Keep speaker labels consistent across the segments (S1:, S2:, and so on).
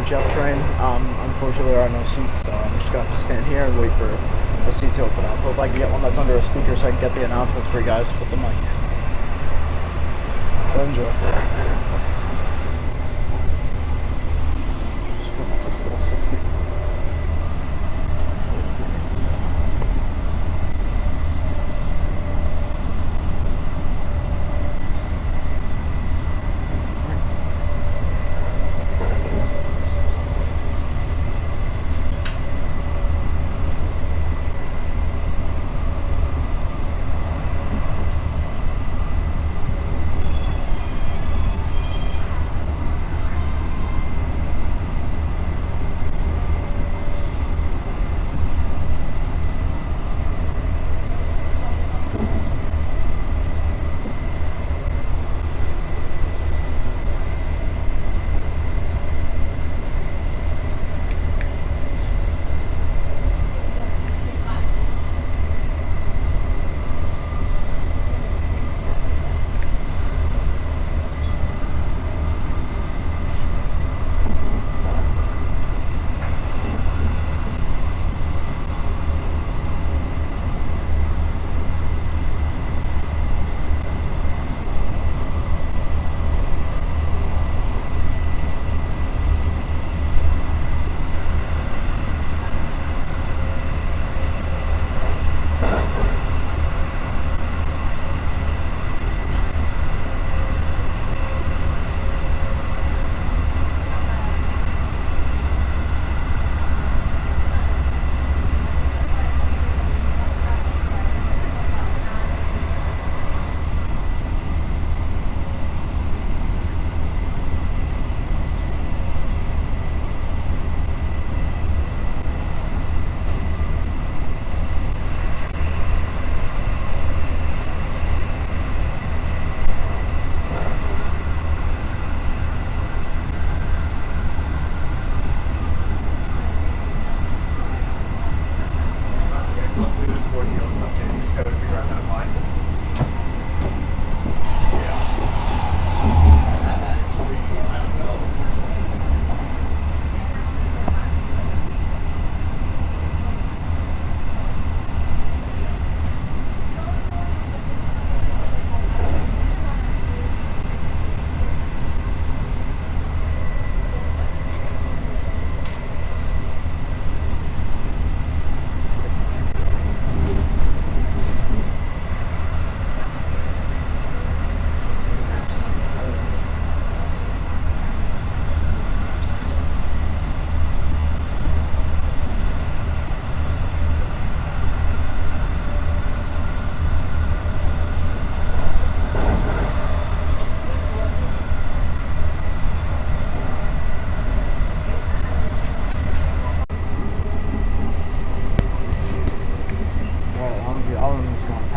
S1: Jeff train. Unfortunately, there are no seats, so I'm just going to have to stand here and wait for a seat to open up. Hope I can get one that's under a speaker so I can get the announcements for you guys with the mic. Well, enjoy. Just run up this 60.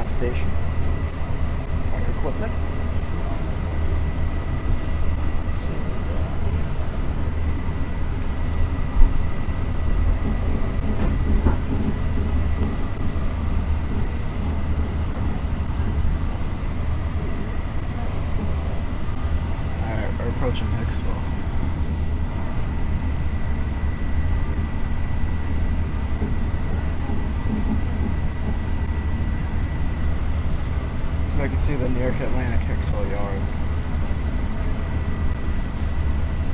S1: Station. Fire equipment. Let's see. Alright, we're approaching Hicksville. I can see the New York Atlantic Hicksville yard.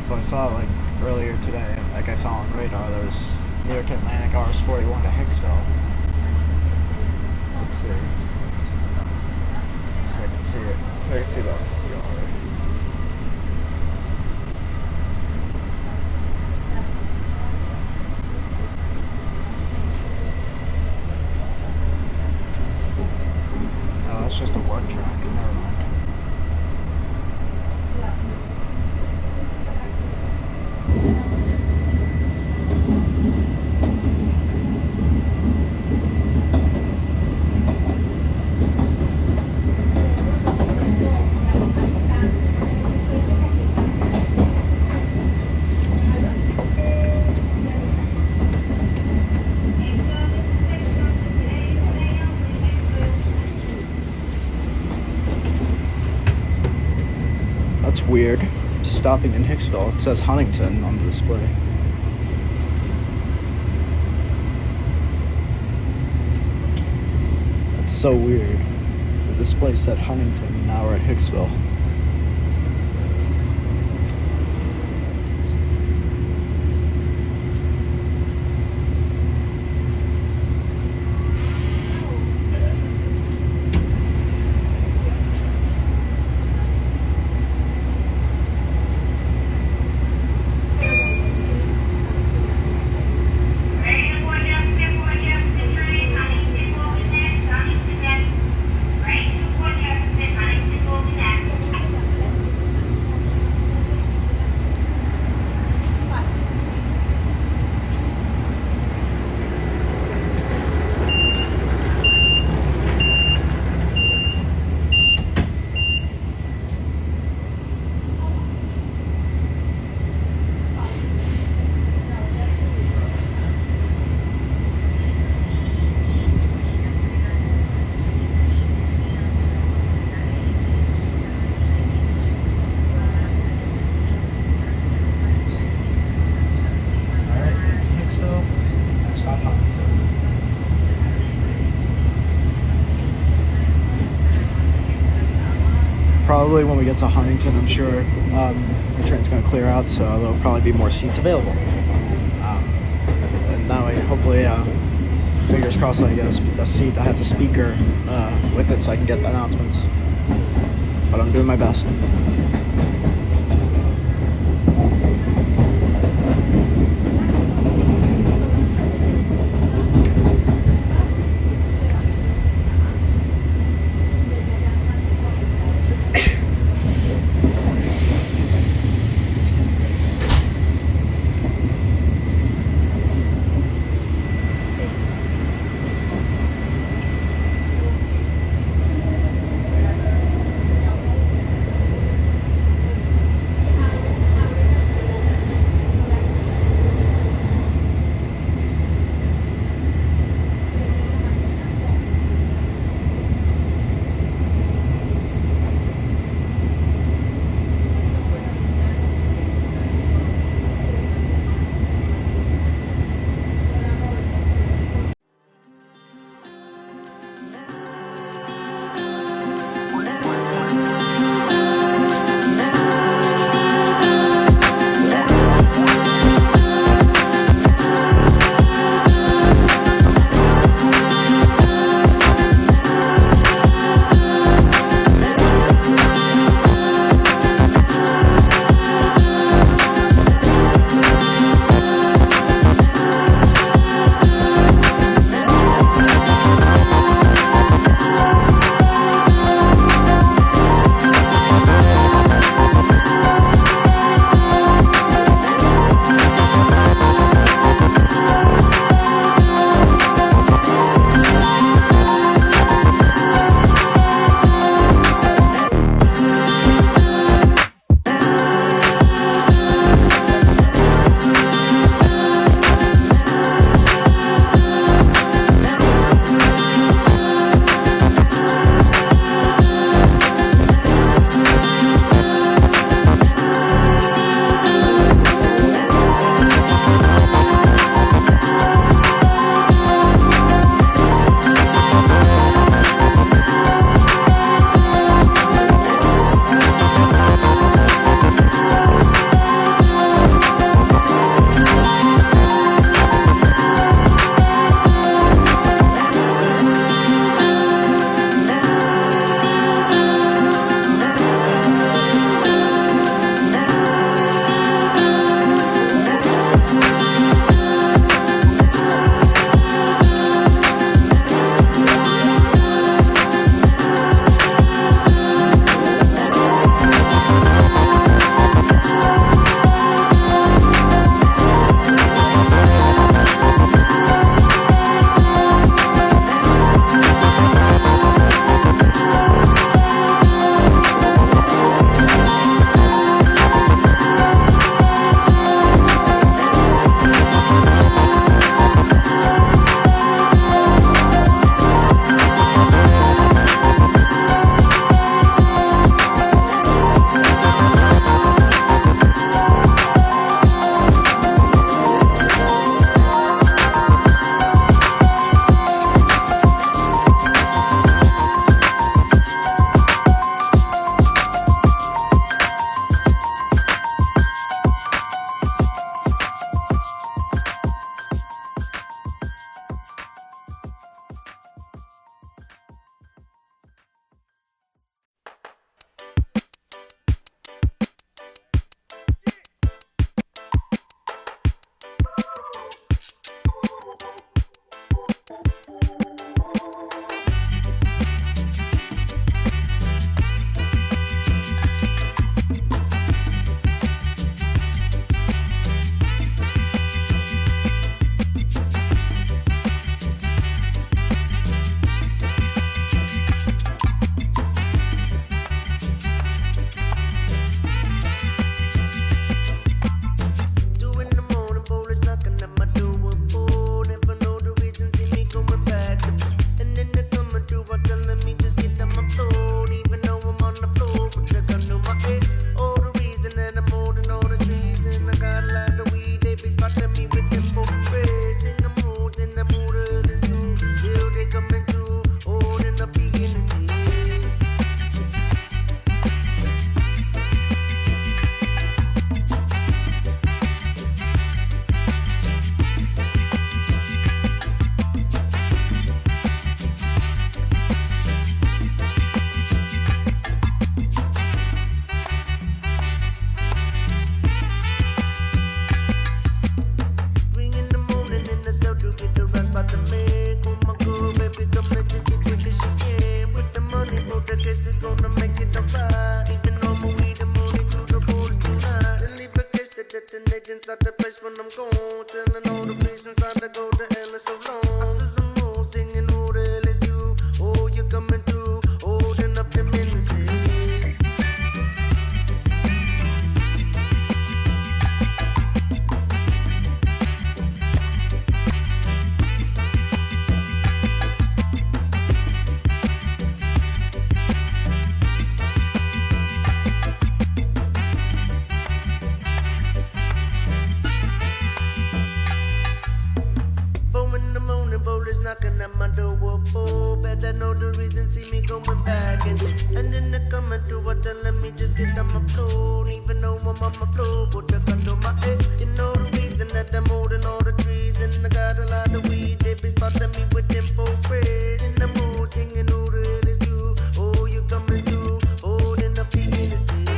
S1: So I saw like earlier today, like I saw on radar, there was New York Atlantic RS-41 to Hicksville. Let's see. So I can see it. So I can see the yard. It's just a work track, never mind. That's weird. stopping in Hicksville. It says Huntington on the display. That's so weird. The display said Huntington, and now we're at Hicksville. Probably when we get to Huntington, I'm sure the train's going to clear out, so there'll probably be more seats available. And that way, hopefully, fingers crossed, I get a seat that has a speaker with it so I can get the announcements. But I'm doing my best.
S2: I'm gone, telling all the reasons I to go to hell in so long. I said some more singing, oh, the hell is you? Oh, you're coming through, holding up the ministry. Knocking at my door for better know the reason, see me going back and then they coming through, telling me just get on my floor. Even though I'm on my floor, put the gun on my head. You know the reason that I'm holding all the trees, and I got a lot of weed. They be spotting me with them for bread. In the mood, singing, who the hell is you? Oh, you coming through, holding up the innocent.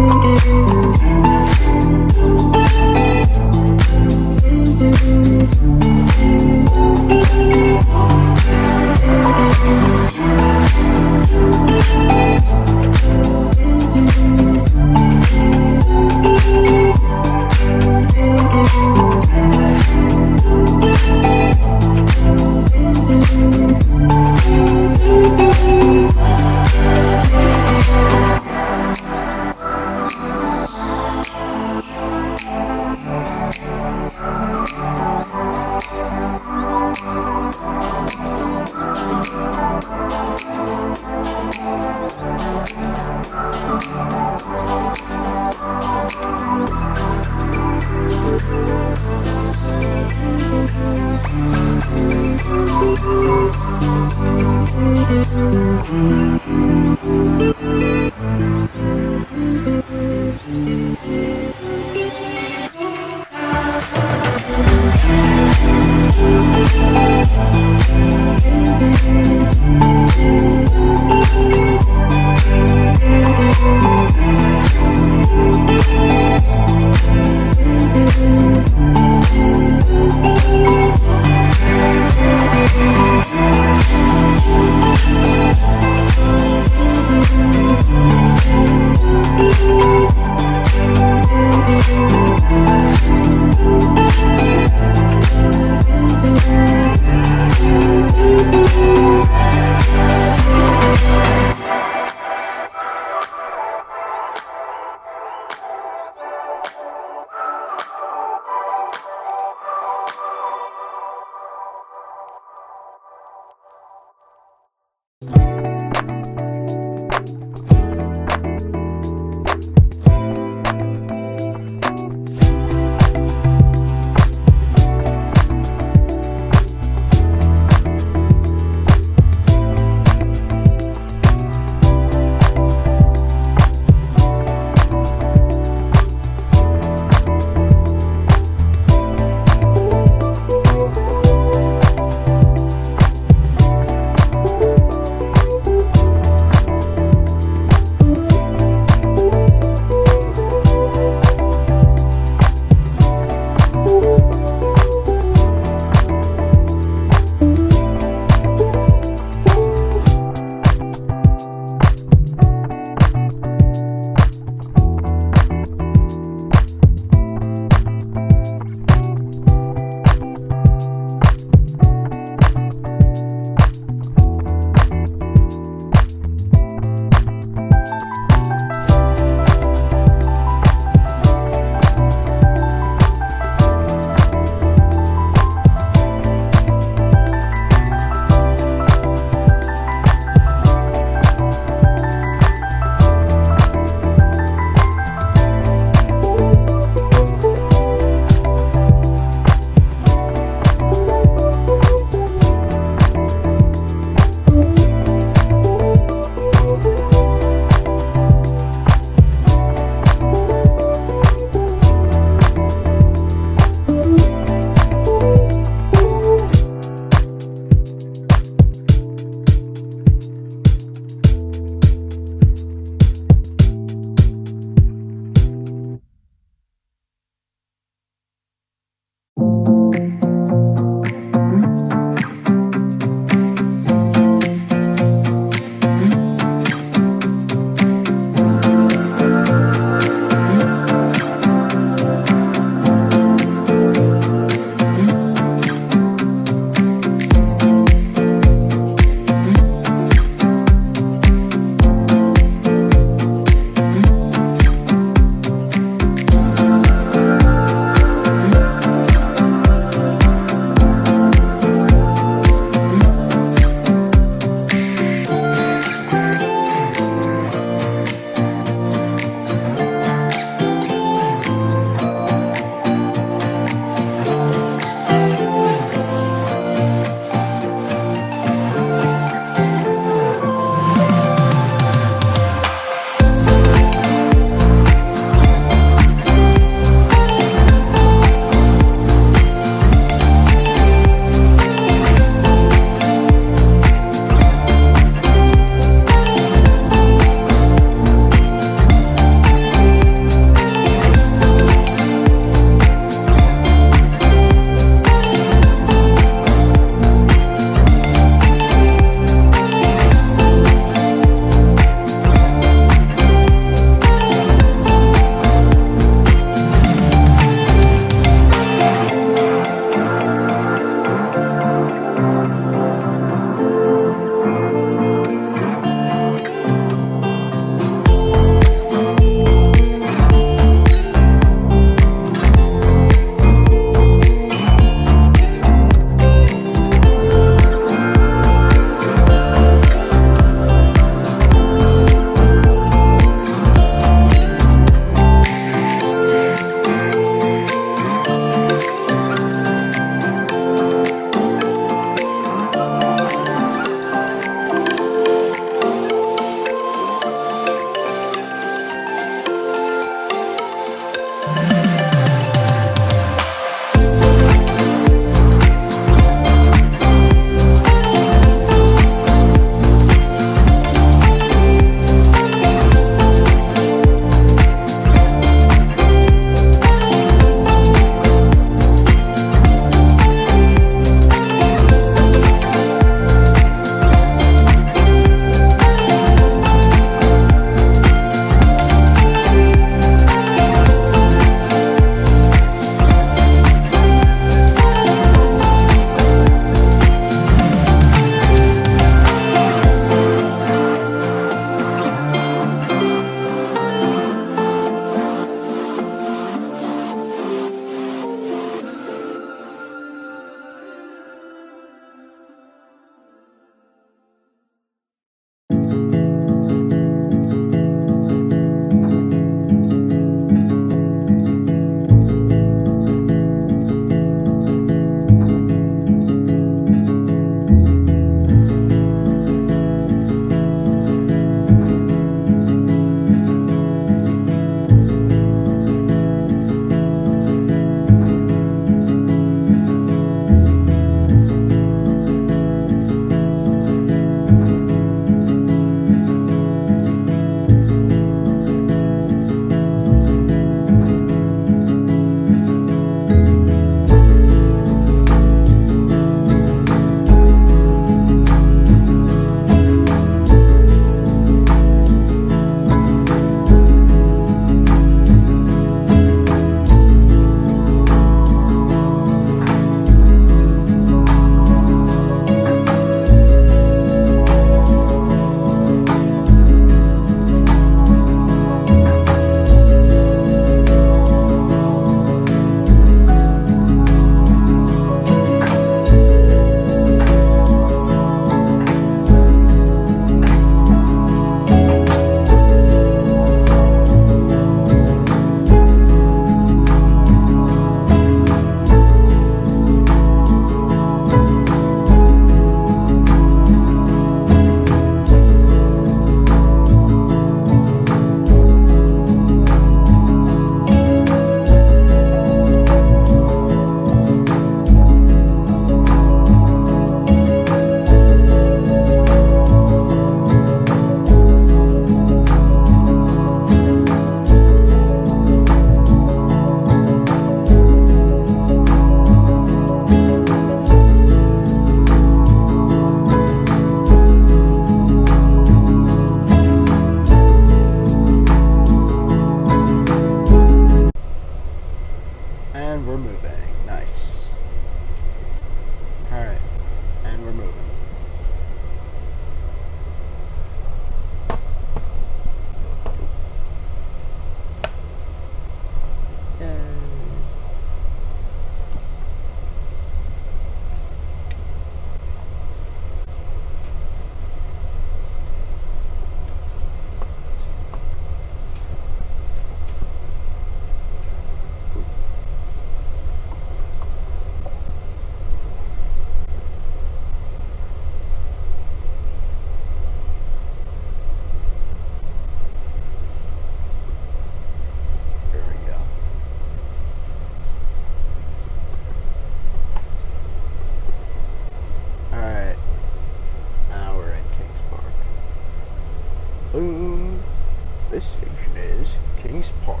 S1: This station is Kings Park.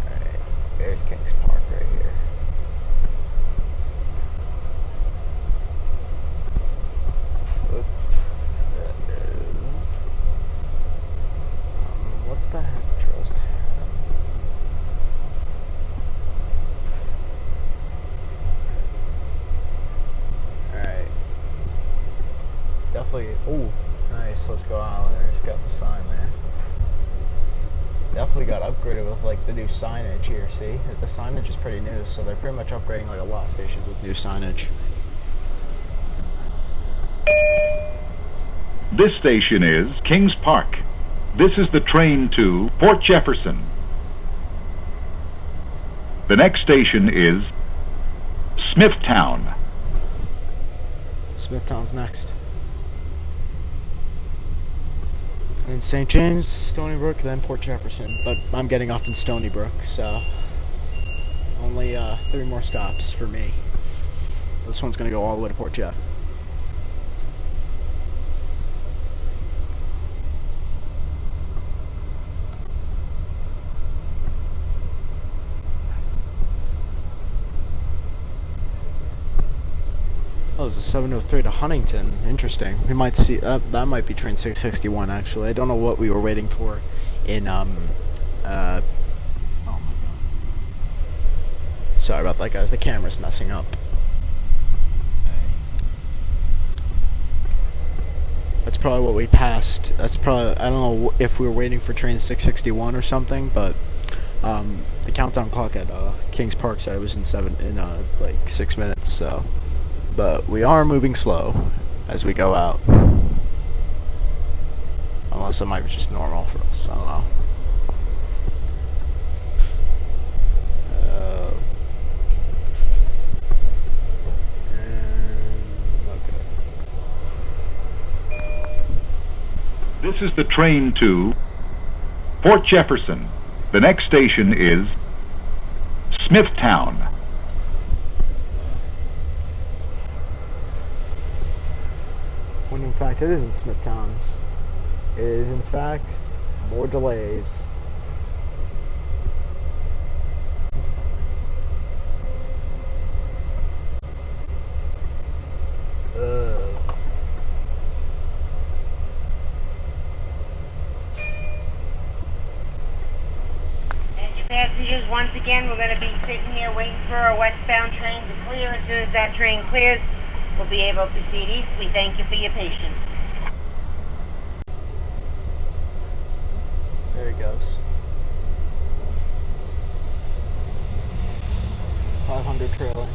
S1: Alright, there's Kings Park right here. Oops. What the heck just happened? Alright. Definitely. Oh, nice. Let's go Islanders. Got the sign there. Definitely got upgraded with like the new signage here. See, the signage is pretty new, so they're pretty much upgrading like a lot of stations with new signage.
S3: This station is Kings Park. This is the train to Port Jefferson. The next station is Smithtown.
S1: Smithtown's next. Then St. James, Stony Brook, then Port Jefferson. But I'm getting off in Stony Brook, so only 3 more stops for me. This one's gonna go all the way to Port Jeff. Oh, it's a 703 to Huntington. Interesting. We might see that might be train 661 actually. I don't know what we were waiting for in oh my god. Sorry about that, guys. The camera's messing up. That's probably what we passed. That's probably, I don't know if we were waiting for train 661 or something, but the countdown clock at Kings Park said it was in like 6 minutes, so. But we are moving slow as we go out. Unless it might be just normal for us. I don't know.
S3: This is the train to Port Jefferson. The next station is Smithtown.
S1: When in fact it isn't Smithtown. It is in fact more delays.
S4: Passengers, once again, we're going to be sitting here waiting for our westbound train to clear. As soon as that train clears, we'll be able to proceed east. We thank you for your patience.
S1: There he goes. 500 trailing.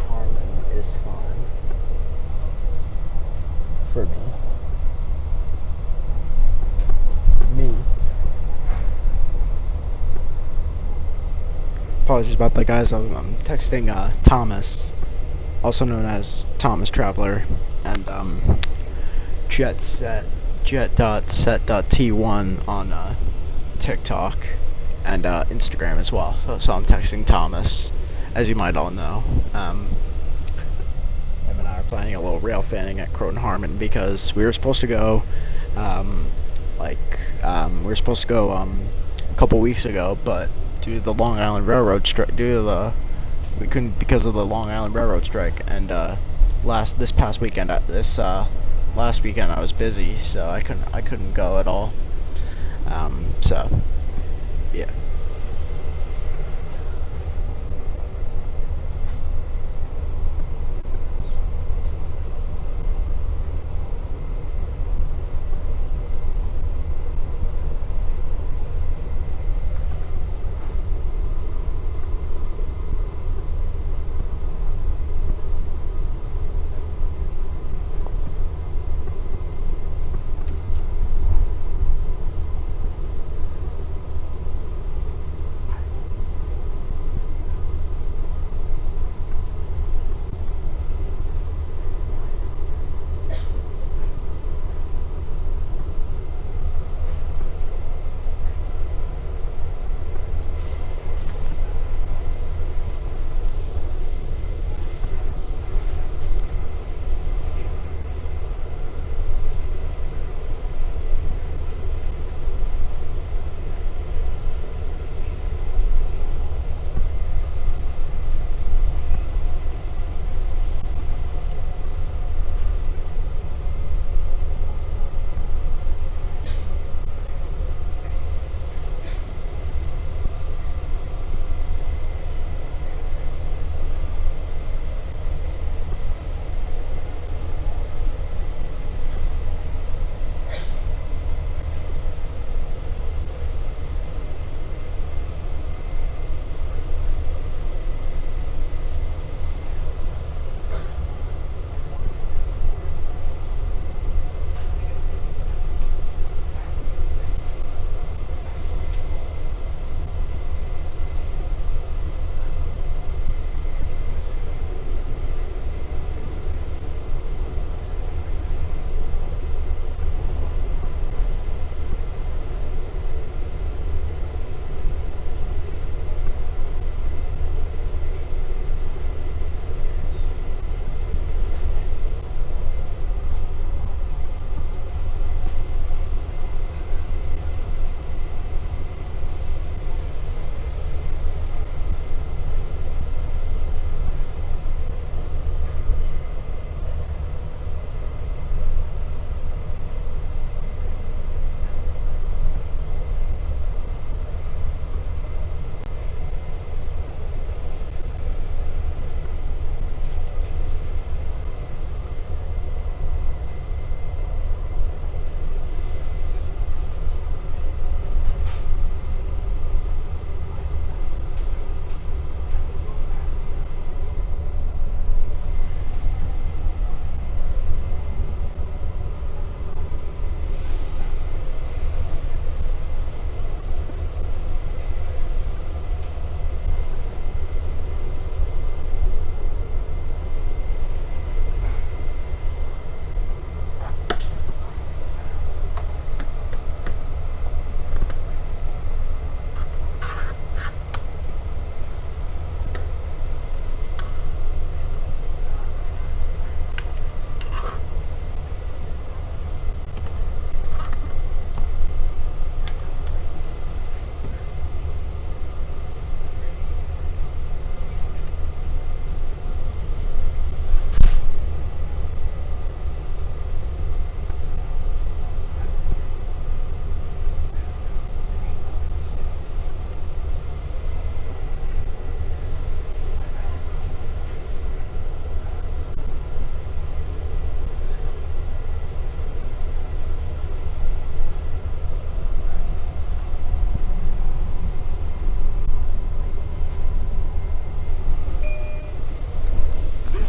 S1: Harmon is fine for me. Apologies about that, guys. I'm texting Thomas also known as Thomas Traveler, and jet.set.t1 on TikTok and Instagram as well. So I'm texting Thomas, as you might all know. Him and I are planning a little rail fanning at Croton Harmon because we were supposed to go, a couple weeks ago, but due to the Long Island Railroad strike, we couldn't because of the Long Island Railroad strike, and last weekend I was busy, so I couldn't go at all. So yeah.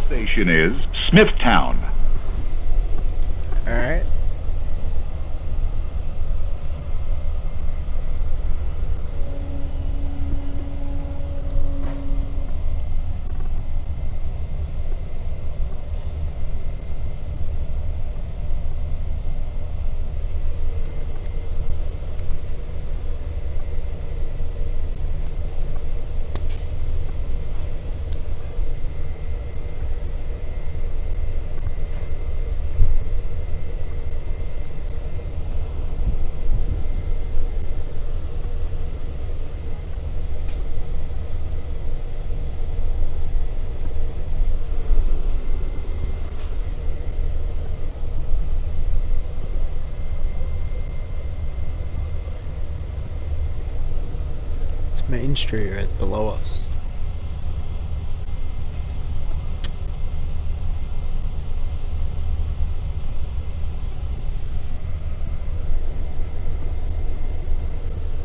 S3: Station is Smithtown.
S1: All right. Main Street right below us.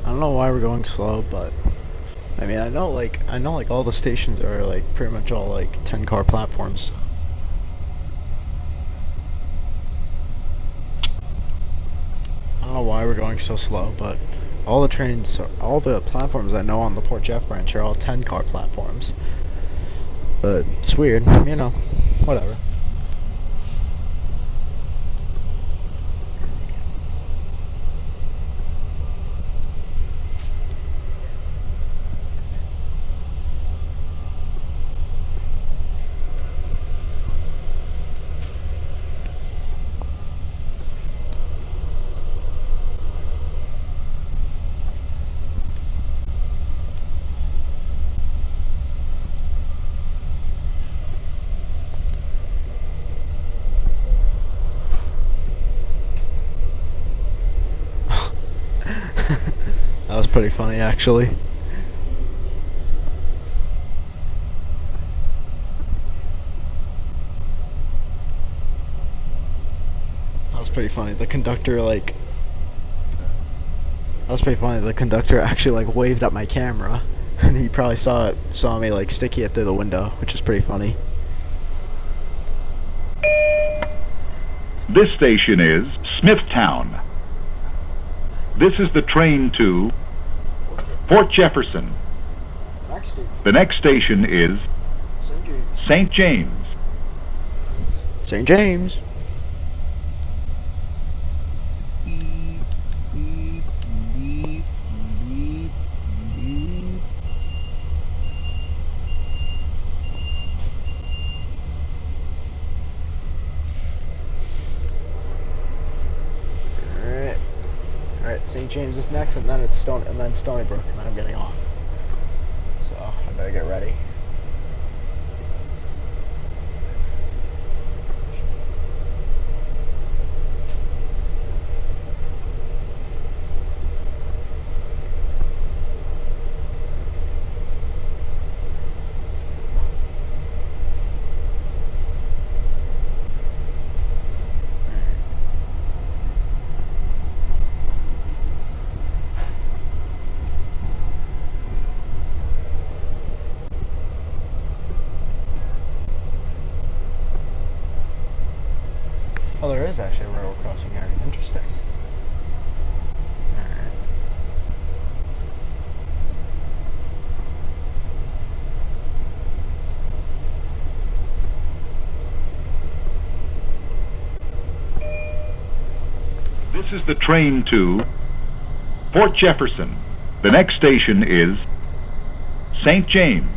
S1: I don't know why we're going slow, but I mean, I know like all the stations are like pretty much all like 10-car platforms. I don't know why we're going so slow, but all the platforms I know on the Port Jeff branch are all 10-car platforms. But it's weird, you know, whatever. That was pretty funny, actually. That was pretty funny. The conductor actually like waved at my camera, and he probably saw me like sticky it through the window, which is pretty funny.
S3: This station is Smithtown. This is the train to Fort Jefferson. The next station is St. James.
S1: St. James. Alright, St. James is next, and then it's Stony Brook, and then I'm getting off. So I better get ready. Oh, there is actually a railroad crossing here. Interesting. Alright.
S3: This is the train to Fort Jefferson. The next station is St. James.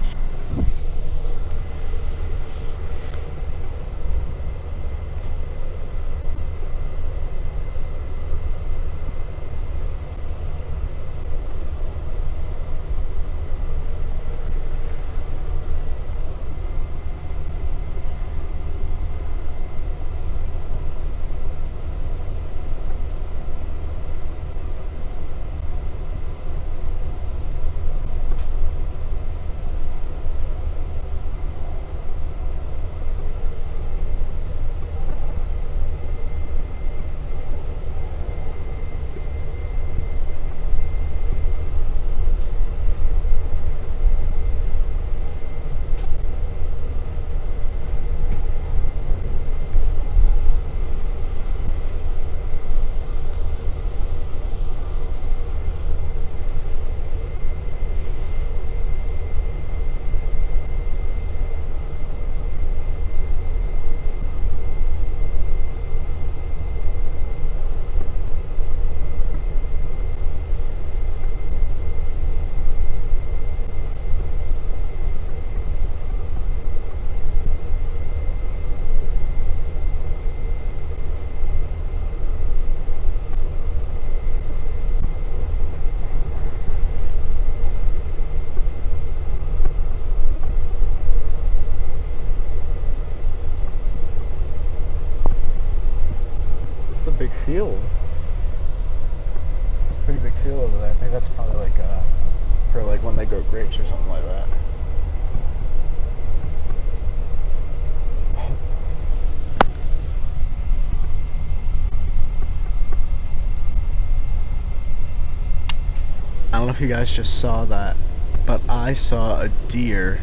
S1: if you guys just saw that, but I saw a deer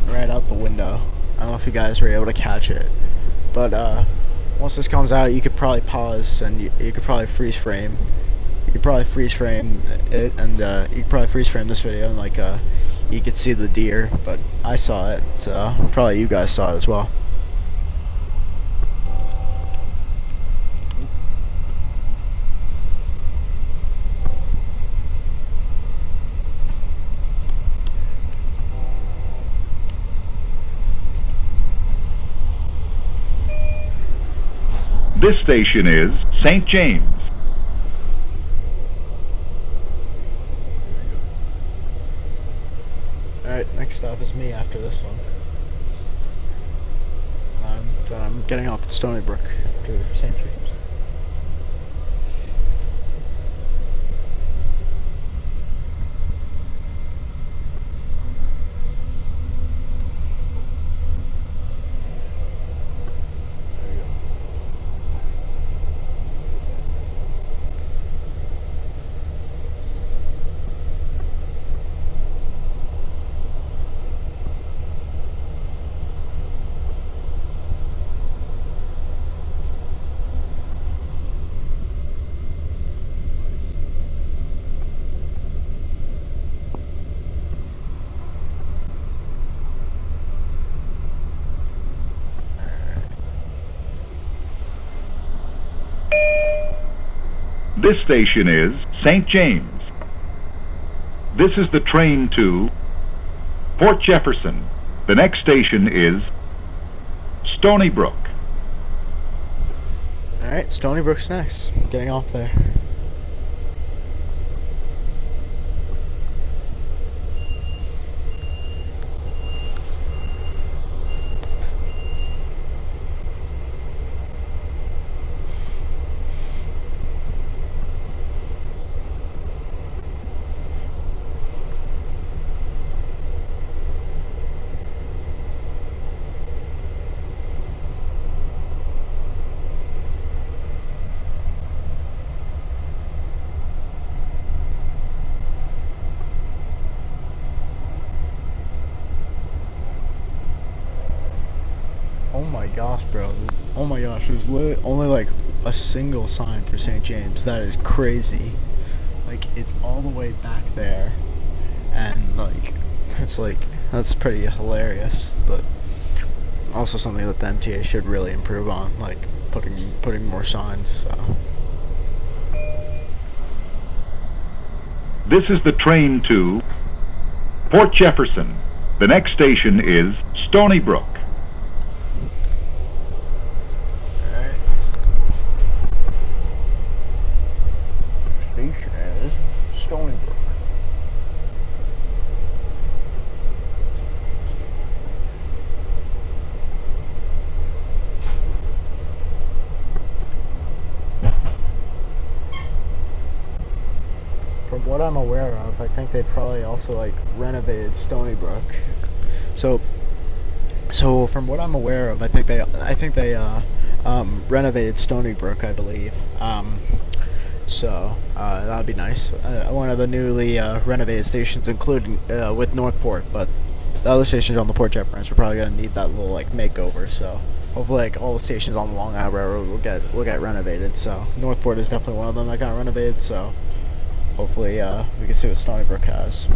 S1: right out the window. I don't know if you guys were able to catch it, but once this comes out, you could probably pause and you could probably freeze frame. You could probably freeze frame it, and you could probably freeze frame this video, and like you could see the deer. But I saw it, so probably you guys saw it as well.
S3: This station is St. James.
S1: Alright, next stop is me after this one. Then I'm getting off at Stony Brook after St. James.
S3: This station is St. James. This is the train to Port Jefferson. The next station is Stony Brook.
S1: Alright, Stony Brook's next. Getting off there. Oh my gosh, bro. Oh my gosh, there's only like a single sign for St. James. That is crazy. Like, it's all the way back there. And like, it's like, that's pretty hilarious. But also something that the MTA should really improve on, like putting more signs, so.
S3: This is the train to Port Jefferson. The next station is Stony Brook.
S1: Station is Stony Brook. From what I'm aware of, I think they probably also like renovated Stony Brook. So from what I'm aware of, I think they renovated Stony Brook, I believe. So that'd be nice. One of the newly renovated stations, including with Northport, but the other stations on the Port Jet branch are probably gonna need that little like makeover. So hopefully, like all the stations on the Long Island Railroad will get renovated. So Northport is definitely one of them that got renovated. So hopefully we can see what Stony Brook has.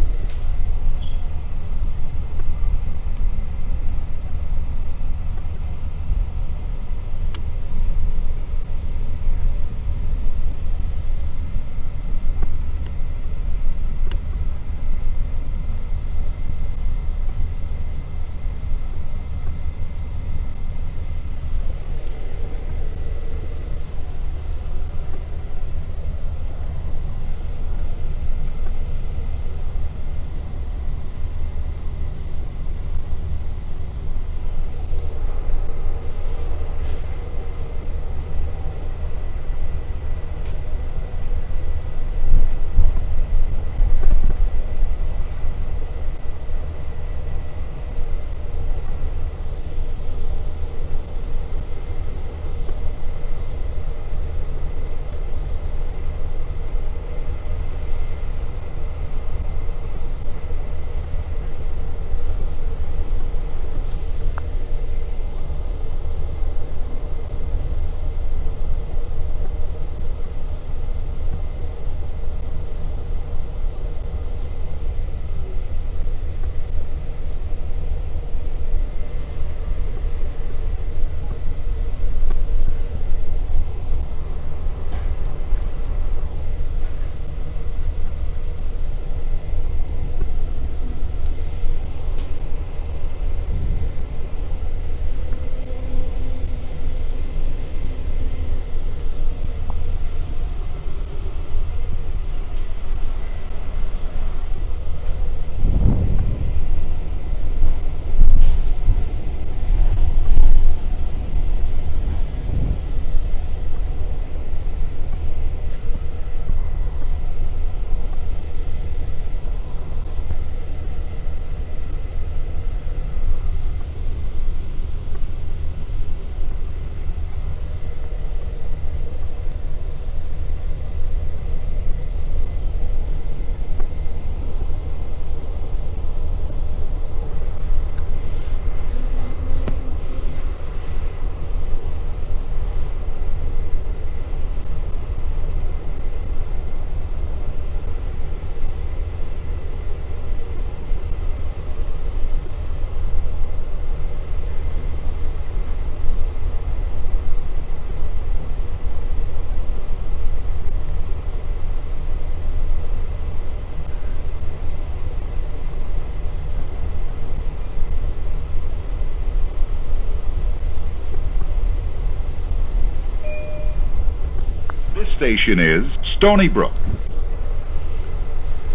S3: station is Stony Brook.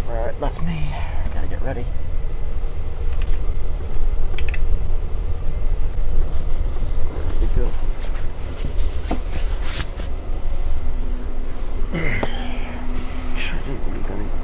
S1: Alright, that's me. I gotta get ready. Ready to go. Sure didn't leave anything.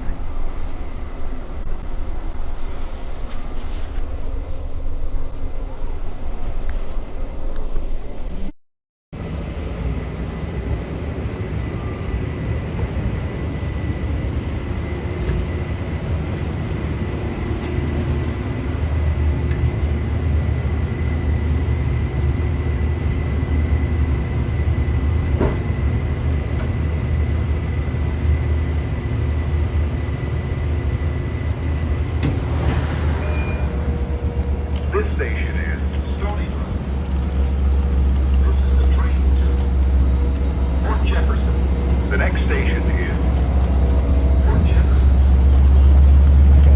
S3: This station is Stony Brook. This is the train to Port Jefferson. The next station is Port Jefferson.
S1: Let's go.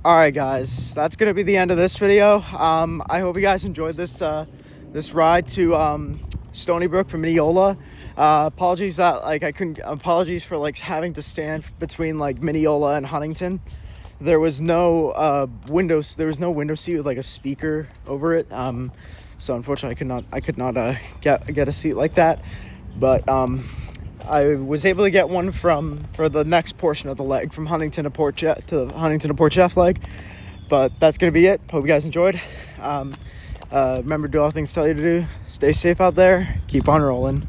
S1: Alright guys, that's gonna be the end of this video. I hope you guys enjoyed this this ride to Stony Brook from Mineola. Apologies that apologies for like having to stand between like Mineola and Huntington. There was no window seat with like a speaker over it. So unfortunately I could not get a seat like that. But I was able to get one for the next portion of the leg from Huntington to Port Jeff leg. But that's gonna be it. Hope you guys enjoyed. Remember, do all things tell you to do. Stay safe out there. Keep on rolling.